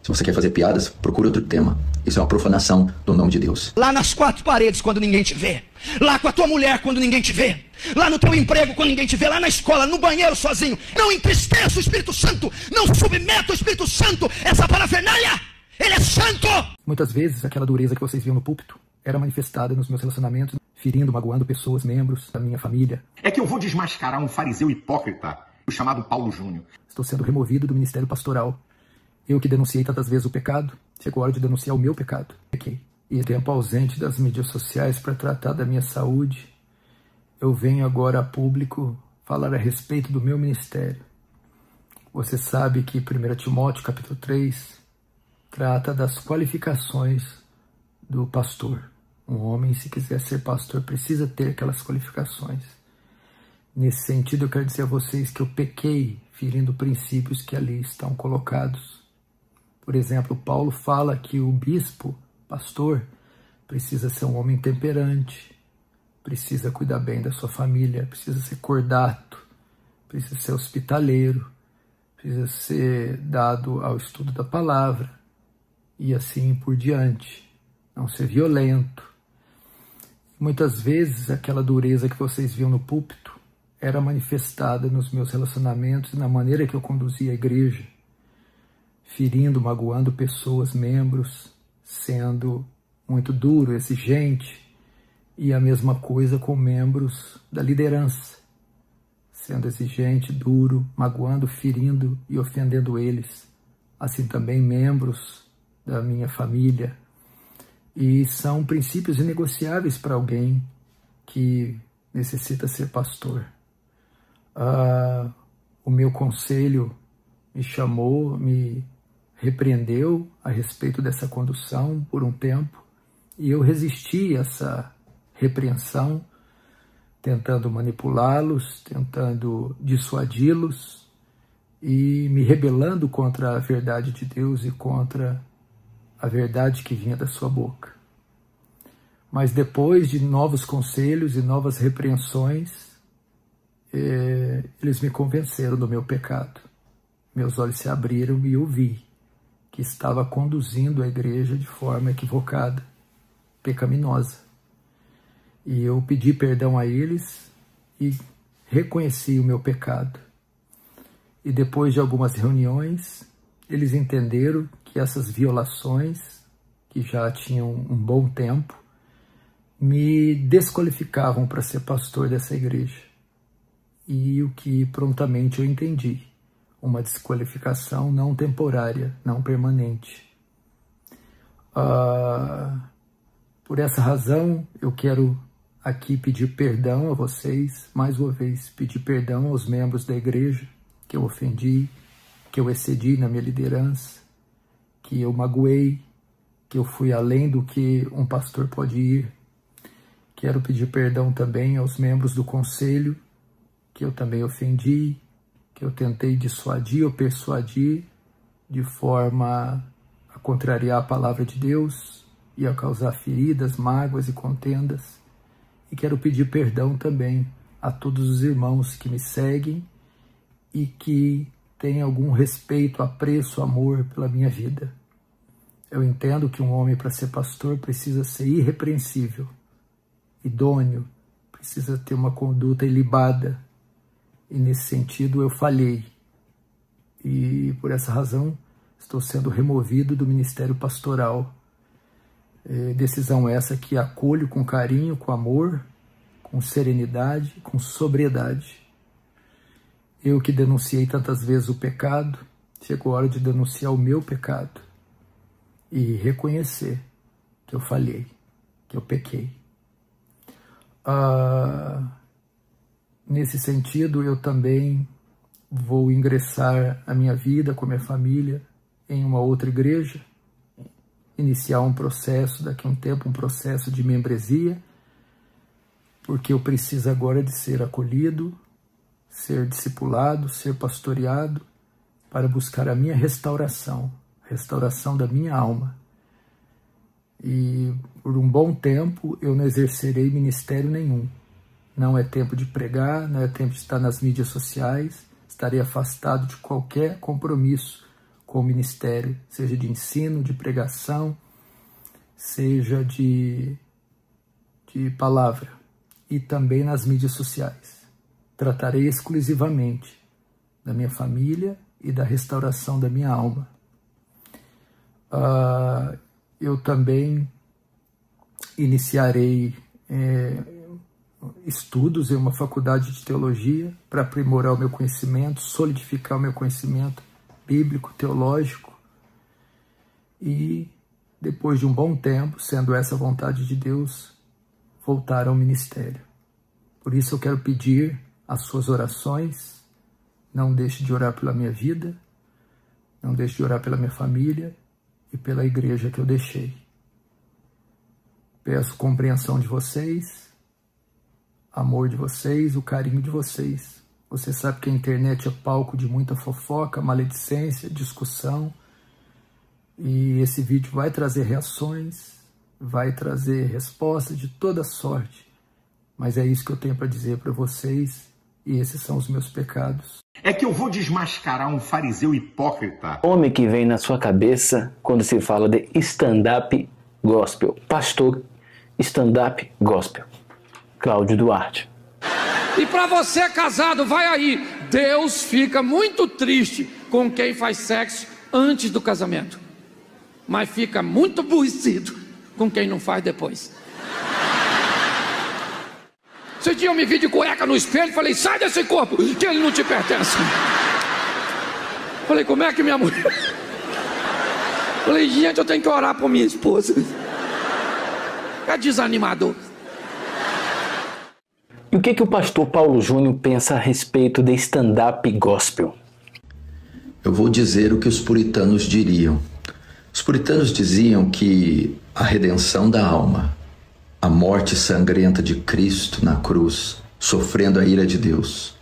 você quer fazer piadas, procure outro tema. Isso é uma profanação do nome de Deus. Lá nas quatro paredes, quando ninguém te vê. Lá com a tua mulher, quando ninguém te vê. Lá no teu emprego, quando ninguém te vê. Lá na escola, no banheiro, sozinho. Não entristeça o Espírito Santo. Não submeta o Espírito Santo. Essa parafernália, ele é santo. Muitas vezes, aquela dureza que vocês viam no púlpito era manifestada nos meus relacionamentos, ferindo, magoando pessoas, membros da minha família. É que eu vou desmascarar um fariseu hipócrita, chamado Paulo Júnior. Estou sendo removido do ministério pastoral. Eu que denunciei tantas vezes o pecado, chegou a hora de denunciar o meu pecado. Pequei. E tempo ausente das mídias sociais para tratar da minha saúde, eu venho agora a público falar a respeito do meu ministério. Você sabe que 1 Timóteo capítulo 3 trata das qualificações do pastor. Um homem, se quiser ser pastor, precisa ter aquelas qualificações. Nesse sentido, eu quero dizer a vocês que eu pequei ferindo princípios que ali estão colocados. Por exemplo, Paulo fala que o bispo, pastor, precisa ser um homem temperante, precisa cuidar bem da sua família, precisa ser cordato, precisa ser hospitaleiro, precisa ser dado ao estudo da palavra e assim por diante, não ser violento. Muitas vezes aquela dureza que vocês viam no púlpito era manifestada nos meus relacionamentos e na maneira que eu conduzia a igreja, ferindo, magoando pessoas, membros, sendo muito duro, exigente, e a mesma coisa com membros da liderança, sendo exigente, duro, magoando, ferindo e ofendendo eles, assim também membros da minha família. E são princípios inegociáveis para alguém que necessita ser pastor. O meu conselho me chamou, me repreendeu a respeito dessa condução por um tempo, e eu resisti a essa repreensão, tentando manipulá-los, tentando dissuadi-los e me rebelando contra a verdade de Deus e contra a verdade que vinha da sua boca. Mas depois de novos conselhos e novas repreensões, eles me convenceram do meu pecado. Meus olhos se abriram e eu vi que estava conduzindo a igreja de forma equivocada, pecaminosa. E eu pedi perdão a eles e reconheci o meu pecado. E depois de algumas reuniões, eles entenderam que essas violações, que já tinham um bom tempo, me desqualificavam para ser pastor dessa igreja. E o que prontamente eu entendi, uma desqualificação não temporária, não permanente. Por essa razão, eu quero aqui pedir perdão a vocês, mais uma vez, pedir perdão aos membros da igreja que eu ofendi, que eu excedi na minha liderança, que eu magoei, que eu fui além do que um pastor pode ir. Quero pedir perdão também aos membros do conselho, que eu também ofendi, que eu tentei dissuadir ou persuadir de forma a contrariar a palavra de Deus e a causar feridas, mágoas e contendas. E quero pedir perdão também a todos os irmãos que me seguem e que têm algum respeito, apreço, amor pela minha vida. Eu entendo que um homem, para ser pastor, precisa ser irrepreensível, idôneo, precisa ter uma conduta ilibada. E nesse sentido eu falhei. E por essa razão estou sendo removido do ministério pastoral. Decisão essa que acolho com carinho, com amor, com serenidade, com sobriedade. Eu que denunciei tantas vezes o pecado, chegou a hora de denunciar o meu pecado e reconhecer que eu falhei, que eu pequei. Nesse sentido, eu também vou ingressar a minha vida com a minha família em uma outra igreja, iniciar um processo, daqui a um tempo, um processo de membresia, porque eu preciso agora de ser acolhido, ser discipulado, ser pastoreado, para buscar a minha restauração, restauração da minha alma. E por um bom tempo eu não exercerei ministério nenhum. Não é tempo de pregar, não é tempo de estar nas mídias sociais, estarei afastado de qualquer compromisso com o ministério, seja de ensino, de pregação, seja de palavra, e também nas mídias sociais. Tratarei exclusivamente da minha família e da restauração da minha alma. Eu também iniciarei estudos em uma faculdade de teologia para aprimorar o meu conhecimento, solidificar o meu conhecimento bíblico, teológico, e depois de um bom tempo, sendo essa a vontade de Deus, voltar ao ministério. Por isso eu quero pedir as suas orações. Não deixe de orar pela minha vida, não deixe de orar pela minha família e pela igreja que eu deixei. Peço compreensão de vocês, amor de vocês, o carinho de vocês. Você sabe que a internet é palco de muita fofoca, maledicência, discussão. E esse vídeo vai trazer reações, vai trazer respostas de toda sorte. Mas é isso que eu tenho para dizer para vocês, e esses são os meus pecados. É que eu vou desmascarar um fariseu hipócrita. Nome que vem na sua cabeça quando se fala de stand-up gospel. Pastor stand-up gospel. Cláudio Duarte. E para você casado, vai aí. Deus fica muito triste com quem faz sexo antes do casamento, mas fica muito aborrecido com quem não faz depois. Esse dia eu me vi de cueca no espelho e falei: sai desse corpo, que ele não te pertence. Falei: como é que minha mulher... Falei: gente, eu tenho que orar por minha esposa. É desanimador. E o que o pastor Paulo Júnior pensa a respeito de stand-up gospel? Eu vou dizer o que os puritanos diriam. Os puritanos diziam que a redenção da alma, a morte sangrenta de Cristo na cruz, sofrendo a ira de Deus,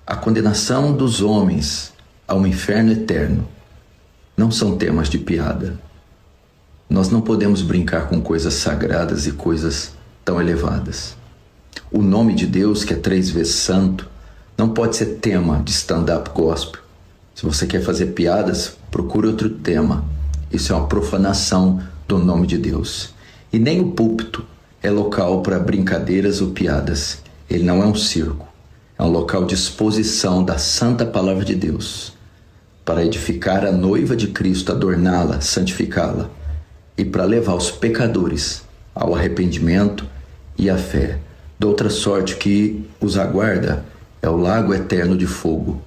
a condenação dos homens ao inferno eterno, não são temas de piada. Nós não podemos brincar com coisas sagradas e coisas tão elevadas. O nome de Deus, que é 3 vezes santo, não pode ser tema de stand-up gospel. Se você quer fazer piadas, procure outro tema. Isso é uma profanação do nome de Deus. E nem o púlpito é local para brincadeiras ou piadas. Ele não é um circo. É um local de exposição da santa palavra de Deus, para edificar a noiva de Cristo, adorná-la, santificá-la, e para levar os pecadores ao arrependimento e à fé. De outra sorte, que os aguarda é o lago eterno de fogo,